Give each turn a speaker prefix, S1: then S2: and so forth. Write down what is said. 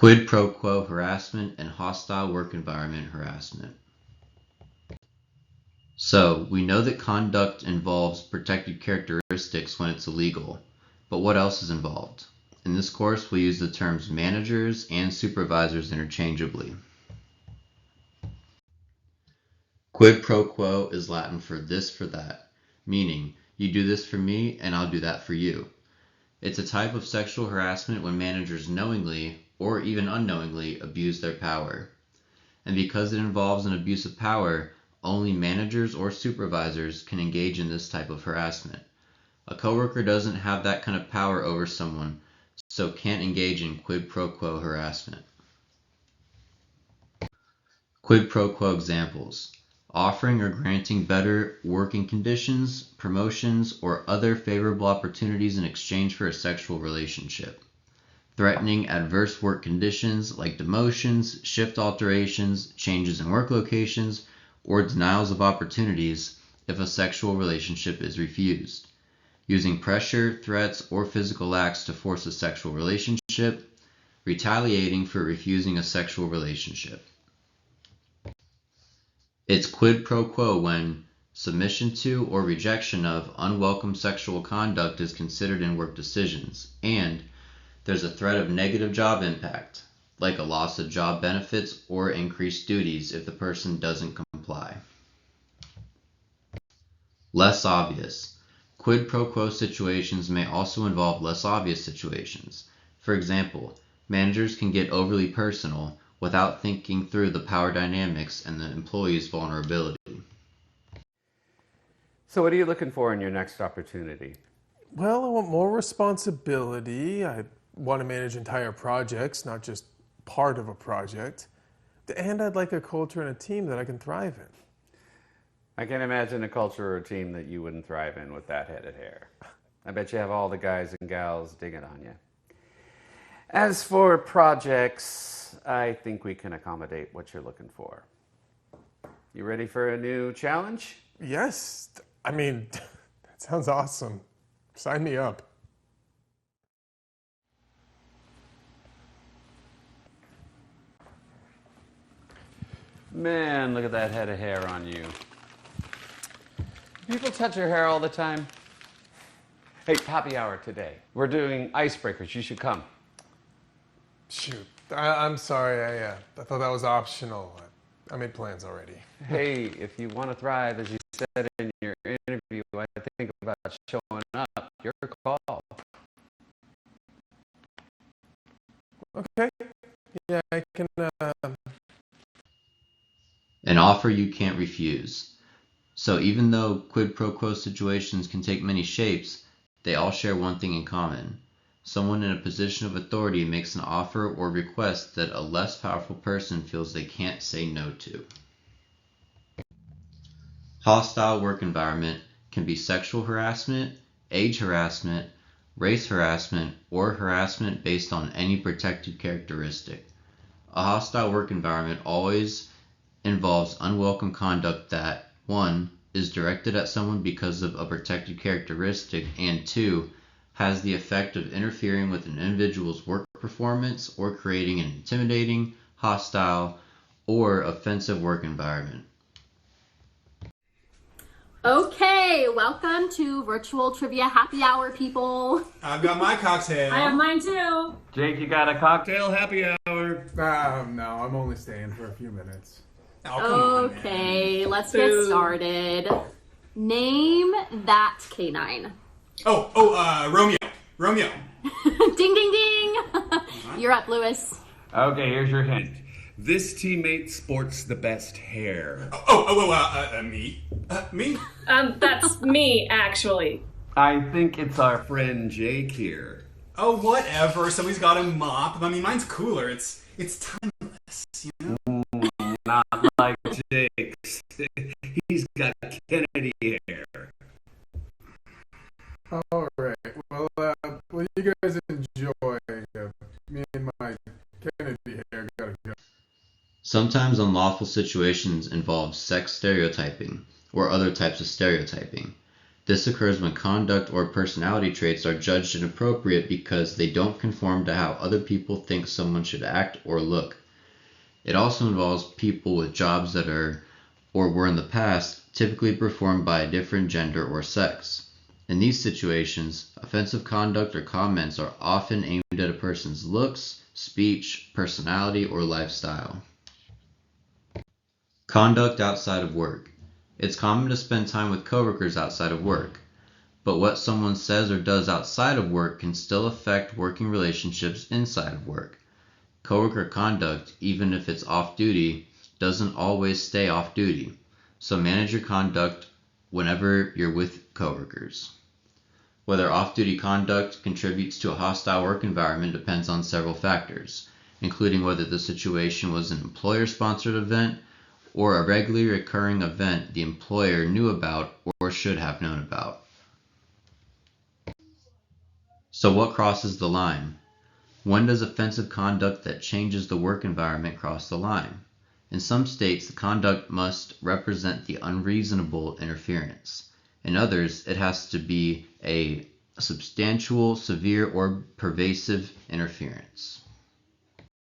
S1: Quid pro quo harassment and hostile work environment harassment. So, we know that conduct involves protected characteristics when it's illegal, but what else is involved? In this course, we'll use the terms managers and supervisors interchangeably. Quid pro quo is Latin for this for that, meaning you do this for me and I'll do that for you. It's a type of sexual harassment when managers knowingly or even unknowingly abuse their power. And because it involves an abuse of power, only managers or supervisors can engage in this type of harassment. A coworker doesn't have that kind of power over someone, so can't engage in quid pro quo harassment. Quid pro quo examples: offering or granting better working conditions, promotions, or other favorable opportunities in exchange for a sexual relationship. Threatening adverse work conditions like demotions, shift alterations, changes in work locations, or denials of opportunities if a sexual relationship is refused. Using pressure, threats, or physical acts to force a sexual relationship. Retaliating for refusing a sexual relationship. It's quid pro quo when submission to or rejection of unwelcome sexual conduct is considered in work decisions, and there's a threat of negative job impact, like a loss of job benefits or increased duties if the person doesn't comply. Less obvious. Quid pro quo situations may also involve less obvious situations. For example, managers can get overly personal without thinking through the power dynamics and the employee's vulnerability.
S2: So what are you looking for in your next opportunity?
S3: Well, I want more responsibility. I want to manage entire projects, not just part of a project. And I'd like a culture and a team that I can thrive in.
S2: I can't imagine a culture or a team that you wouldn't thrive in with that head of hair. I bet you have all the guys and gals digging on you. As for projects, I think we can accommodate what you're looking for. You ready for a new challenge?
S3: Yes. I mean, that sounds awesome. Sign me up.
S2: Man, look at that head of hair on you. People touch your hair all the time. Hey, happy hour today. We're doing icebreakers. You should come.
S3: Shoot. I'm sorry. I thought that was optional. I made plans already.
S2: Hey, if you want to thrive, as you said in your interview, I think about showing up. Your call.
S3: Okay. Yeah, I can...
S1: An offer you can't refuse. So even though quid pro quo situations can take many shapes, they all share one thing in common. Someone in a position of authority makes an offer or request that a less powerful person feels they can't say no to. Hostile work environment can be sexual harassment, age harassment, race harassment, or harassment based on any protected characteristic. A hostile work environment always involves unwelcome conduct that, 1, is directed at someone because of a protected characteristic, and 2, has the effect of interfering with an individual's work performance or creating an intimidating, hostile, or offensive work environment.
S4: Okay, welcome to Virtual Trivia Happy Hour, people.
S5: I've got my cocktail.
S6: I have mine too.
S2: Jake, you got a cocktail happy hour?
S3: no, I'm only staying for a few minutes.
S5: Oh, come on,
S4: Okay,
S5: man.
S4: let's get started. Name that canine.
S5: Romeo. Romeo.
S4: Ding, ding, ding. You're up, Lewis.
S2: Okay, here's your hint. This teammate sports the best hair.
S5: Me? Me?
S6: That's me, actually.
S2: I think it's our friend Jake here.
S5: Oh, whatever. Somebody's got a mop. I mean, mine's cooler. It's timeless, you know?
S2: Not like Jake's. He's got Kennedy hair.
S3: All right. Well, you guys enjoy. Me and my Kennedy hair gotta go.
S1: Sometimes unlawful situations involve sex stereotyping or other types of stereotyping. This This occurs when conduct or personality traits are judged inappropriate because they don't conform to how other people think someone should act or look. It also involves people with jobs that are, or were in the past, typically performed by a different gender or sex. In these situations, offensive conduct or comments are often aimed at a person's looks, speech, personality, or lifestyle. Conduct outside of work. It's common to spend time with coworkers outside of work, but what someone says or does outside of work can still affect working relationships inside of work. Coworker conduct, even if it's off-duty, doesn't always stay off-duty, so manage your conduct whenever you're with coworkers. Whether off-duty conduct contributes to a hostile work environment depends on several factors, including whether the situation was an employer-sponsored event or a regularly occurring event the employer knew about or should have known about. So what crosses the line? When does offensive conduct that changes the work environment cross the line? In some states, the conduct must represent the unreasonable interference. In others, it has to be a substantial, severe, or pervasive interference.